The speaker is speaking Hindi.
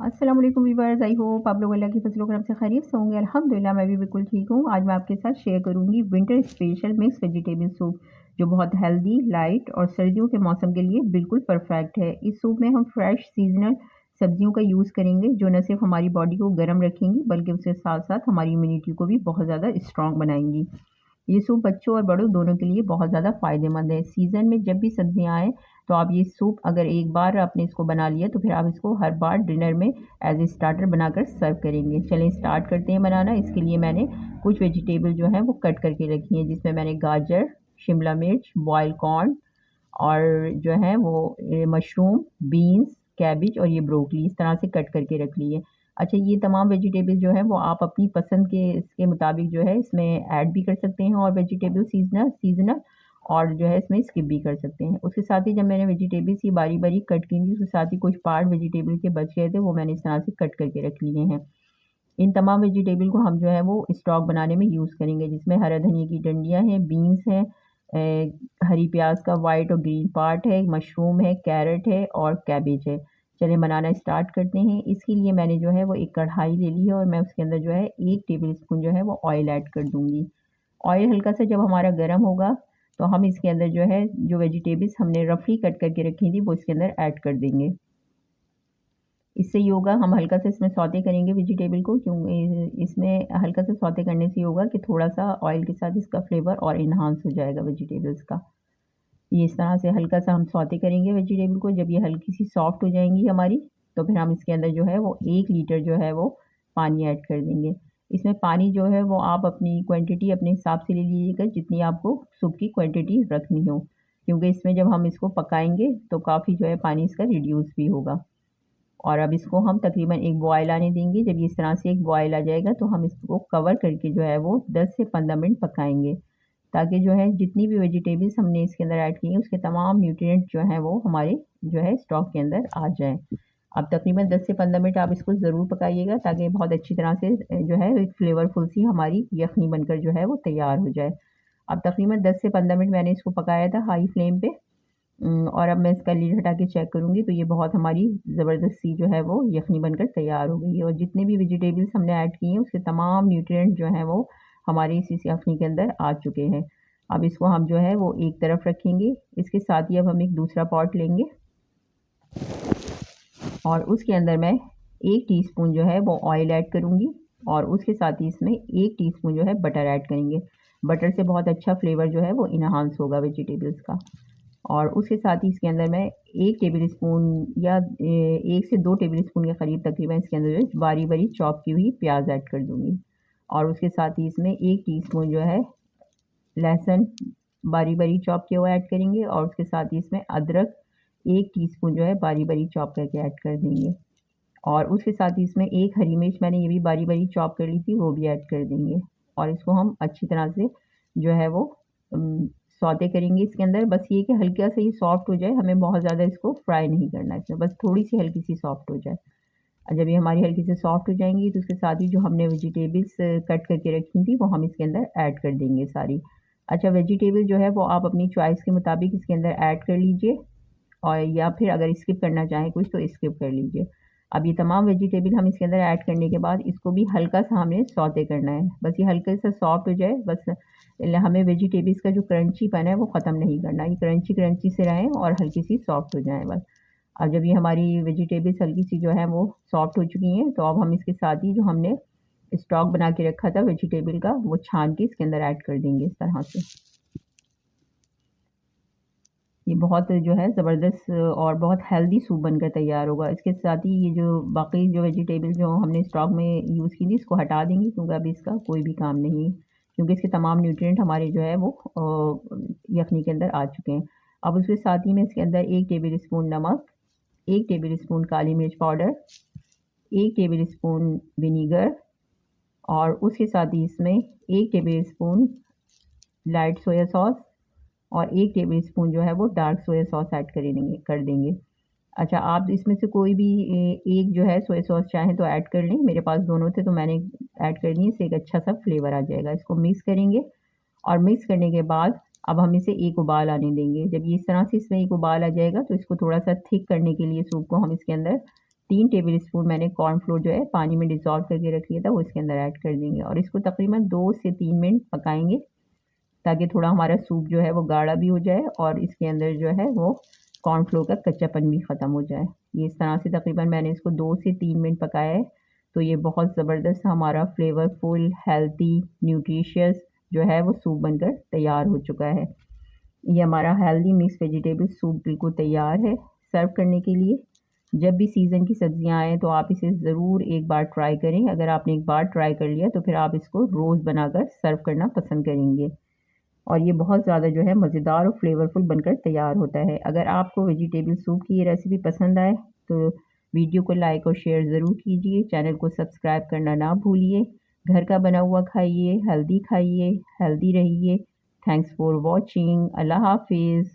अस्सलाम वालेकुम वीवर्स, आई होप आप लोग अल्लाह की फजल करम से खैरियत से होंगे। अल्हम्दुलिल्लाह मैं भी बिल्कुल ठीक हूँ। आज मैं आपके साथ शेयर करूँगी winter special mix vegetable soup, जो बहुत हेल्दी, लाइट और सर्दियों के मौसम के लिए बिल्कुल परफेक्ट है। इस सूप में हम फ्रेश सीजनल सब्जियों का यूज़ करेंगे, जो न सिर्फ हमारी बॉडी को गर्म रखेंगी बल्कि उसके साथ साथ हमारी इम्यूनिटी को भी बहुत ज़्यादा स्ट्रॉन्ग बनाएंगी। ये सूप बच्चों और बड़ों दोनों के लिए बहुत ज़्यादा फ़ायदेमंद है। सीज़न में जब भी सब्जियाँ आएँ तो आप ये सूप अगर एक बार आपने इसको बना लिया तो फिर आप इसको हर बार डिनर में एज़ ए स्टार्टर बनाकर सर्व करेंगे। चलें स्टार्ट करते हैं बनाना। इसके लिए मैंने कुछ वेजिटेबल जो है वो कट करके रखी हैं, जिसमें मैंने गाजर, शिमला मिर्च, बॉयल कॉर्न और जो है वो मशरूम, बीन्स, कैबेज और ये ब्रोकली इस तरह से कट करके रख ली है। अच्छा, ये तमाम वेजिटेबल जो है वो आप अपनी पसंद के इसके मुताबिक जो है इसमें ऐड भी कर सकते हैं और वेजिटेबल सीज़नल सीज़नल और जो है इसमें स्किप भी कर सकते हैं। उसके साथ ही जब मैंने वेजिटेबल्स ही बारीक-बारीक कट की थी, उसके साथ ही कुछ पार्ट वेजिटेबल के बच गए थे, वो मैंने इस तरह से कट करके रख लिए हैं। इन तमाम वेजिटेबल को हम जो है वो स्टॉक बनाने में यूज़ करेंगे, जिसमें हरा धनिया की डंडियाँ हैं, बीन्स हैं, हरी प्याज का वाइट और ग्रीन पार्ट है, मशरूम है, कैरेट है और कैबेज है। चलिए बनाना स्टार्ट करते हैं। इसके लिए मैंने जो है वो एक कढ़ाई ले ली है और मैं उसके अंदर जो है 1 टेबल स्पून जो है वो ऑयल ऐड कर दूँगी। ऑयल हल्का सा जब हमारा गर्म होगा तो हम इसके अंदर जो है जो वेजिटेबल्स हमने रफली कट करके रखी थी वो इसके अंदर ऐड कर देंगे। इससे ये होगा, हम हल्का सा इसमें सौते करेंगे वेजिटेबल को, क्योंकि इसमें हल्का सा सौते करने से ये होगा कि थोड़ा सा ऑयल के साथ इसका फ्लेवर और इन्हांस हो जाएगा वेजिटेबल्स का। ये इस तरह से हल्का सा हम सौते करेंगे वेजिटेबल को। जब ये हल्की सी सॉफ्ट हो जाएंगी हमारी, तो फिर हम इसके अंदर जो है वो 1 लीटर जो है वो पानी ऐड कर देंगे। इसमें पानी जो है वो आप अपनी क्वांटिटी अपने हिसाब से ले लीजिएगा, जितनी आपको सूप की क्वांटिटी रखनी हो, क्योंकि इसमें जब हम इसको पकाएंगे तो काफ़ी जो है पानी इसका रिड्यूस भी होगा। और अब इसको हम तकरीबन एक बॉयल आने देंगे। जब ये इस तरह से एक बॉयल आ जाएगा तो हम इसको कवर करके जो है वो 10 से 15 मिनट पकाएंगे, ताकि जो है जितनी भी वेजिटेबल्स हमने इसके अंदर ऐड की हैं उसके तमाम न्यूट्रिएंट जो हैं वो हमारे जो है स्टॉक के अंदर आ जाएँ। अब तकरीबन 10 से 15 मिनट आप इसको ज़रूर पकाइएगा, ताकि बहुत अच्छी तरह से जो है एक फ्लेवरफुल सी हमारी यखनी बनकर जो है वो तैयार हो जाए। अब तकरीबन 10 से 15 मिनट मैंने इसको पकाया था हाई फ्लेम पे। और अब मैं इसका लीड हटा के चेक करूँगी तो ये बहुत हमारी ज़बरदस्त सी जो है वो यखनी बनकर तैयार हो गई है, और जितने भी वेजिटेबल्स हमने ऐड किए हैं उसके तमाम न्यूट्रिएंट जो हैं वो हमारी इस यखनी के अंदर आ चुके हैं। अब इसको हम जो है वो एक तरफ रखेंगे। इसके साथ ही अब हम एक दूसरा पॉट लेंगे और उसके अंदर मैं 1 टीस्पून जो है वो ऑयल ऐड करूँगी और उसके साथ ही इसमें 1 टीस्पून जो है बटर ऐड करेंगे। बटर से बहुत अच्छा फ्लेवर जो है वो इन्हांस होगा वेजिटेबल्स का। और उसके साथ ही इसके अंदर मैं 1 टेबल स्पून या 1 से 2 टेबल स्पून के करीब तकरीबन इसके अंदर जो है बारीक-बारीक चॉप की हुई प्याज़ ऐड कर दूँगी। और उसके साथ ही इसमें 1 टीस्पून जो है लहसुन बारीक-बारीक चॉप किया हुआ ऐड करेंगे और उसके साथ ही इसमें अदरक 1 टीस्पून जो है बारीक-बारीक चॉप करके ऐड कर देंगे। और उसके साथ ही इसमें 1 हरी मिर्च मैंने ये भी बारीक-बारीक चॉप कर ली थी, वो भी ऐड कर देंगे। और इसको हम अच्छी तरह से जो है वो सौते करेंगे इसके अंदर। बस ये कि हल्का सा ये सॉफ्ट हो जाए, हमें बहुत ज़्यादा इसको फ्राई नहीं करना है इसमें, बस थोड़ी-सी हल्की-सी सॉफ्ट हो जाए। जब ये हमारी हल्की से सॉफ्ट हो जाएँगी तो उसके साथ ही जो हमने वेजिटेबल्स कट करके रखी थी वो हम इसके अंदर ऐड कर देंगे सारी। अच्छा, वेजिटेबल जो है वो आप अपनी चॉइस के मुताबिक इसके अंदर ऐड कर लीजिए, और या फिर अगर स्किप करना चाहें कुछ तो स्किप कर लीजिए। अब ये तमाम वेजिटेबल हम इसके अंदर ऐड करने के बाद इसको भी हल्का-सा हमें सौते करना है। बस ये हल्का सा सॉफ्ट हो जाए, बस हमें वेजिटेबल्स का जो क्रंचीपन है वो ख़त्म नहीं करना। ये क्रंची-क्रंची से रहें और हल्की-सी सॉफ्ट हो जाएँ बस। अब जब ये हमारी वेजिटेबल्स हल्की-सी जो है वो सॉफ्ट हो चुकी हैं, तो अब हम इसके साथ ही जो हमने स्टॉक बना के रखा था वेजिटेबल का, वो छान के इसके अंदर ऐड कर देंगे इस तरह से। ये बहुत जो है ज़बरदस्त और बहुत हेल्दी सूप बनकर तैयार होगा। इसके साथ ही ये जो बाकी जो वेजिटेबल जो हमने स्टॉक में यूज़ की थी इसको हटा देंगे, क्योंकि अभी इसका कोई भी काम नहीं है, क्योंकि इसके तमाम न्यूट्रिएंट हमारे जो है वो यखनी के अंदर आ चुके हैं। अब उसके साथ ही मैं इसके अंदर 1 टेबल स्पून नमक, 1 टेबल स्पून काली मिर्च पाउडर, 1 टेबल स्पून विनेगर और उसके साथ ही इसमें 1 table spoon light soya sauce और 1 टेबल स्पून जो है वो डार्क सोया सॉस ऐड कर देंगे। अच्छा, आप इसमें से कोई भी एक जो है सोया सॉस चाहें तो ऐड कर लें। मेरे पास दोनों थे तो मैंने ऐड कर दिए, इससे एक अच्छा-सा फ्लेवर आ जाएगा। इसको मिक्स करेंगे और मिक्स करने के बाद अब हम इसे एक उबाल आने देंगे। जब ये इस तरह से इसमें एक उबाल आ जाएगा तो इसको थोड़ा-सा थिक करने के लिए सूप को हम इसके अंदर 3 टेबल स्पून मैंने कॉर्नफ्लोर जो है पानी में डिज़ोल्व करके रख लिया था वो इसके अंदर ऐड कर देंगे और इसको तकरीबन 2 से 3 मिनट पकाएंगे ताकि थोड़ा हमारा सूप जो है वो गाढ़ा भी हो जाए और इसके अंदर जो है वो कॉर्नफ्लोर का कच्चापन भी ख़त्म हो जाए। ये इस तरह से तकरीबन मैंने इसको 2 से 3 मिनट पकाया है। तो ये बहुत ज़बरदस्त हमारा फ्लेवरफुल, हेल्दी, न्यूट्रिशियस जो है वो सूप बनकर तैयार हो चुका है। ये हमारा हेल्दी मिक्स वेजिटेबल सूप बिल्कुल तैयार है सर्व करने के लिए। जब भी सीज़न की सब्जियां आएँ तो आप इसे ज़रूर एक बार ट्राई करें। अगर आपने एक बार ट्राई कर लिया तो फिर आप इसको रोज़ बनाकर सर्व करना पसंद करेंगे और ये बहुत ज़्यादा जो है मज़ेदार और फ्लेवरफुल बनकर तैयार होता है। अगर आपको वेजिटेबल सूप की ये रेसिपी पसंद आए तो वीडियो को लाइक और शेयर ज़रूर कीजिए, चैनल को सब्सक्राइब करना ना भूलिए। घर का बना हुआ खाइए, हेल्दी रहिए। Thanks for watching. अल्लाह हाफिज़।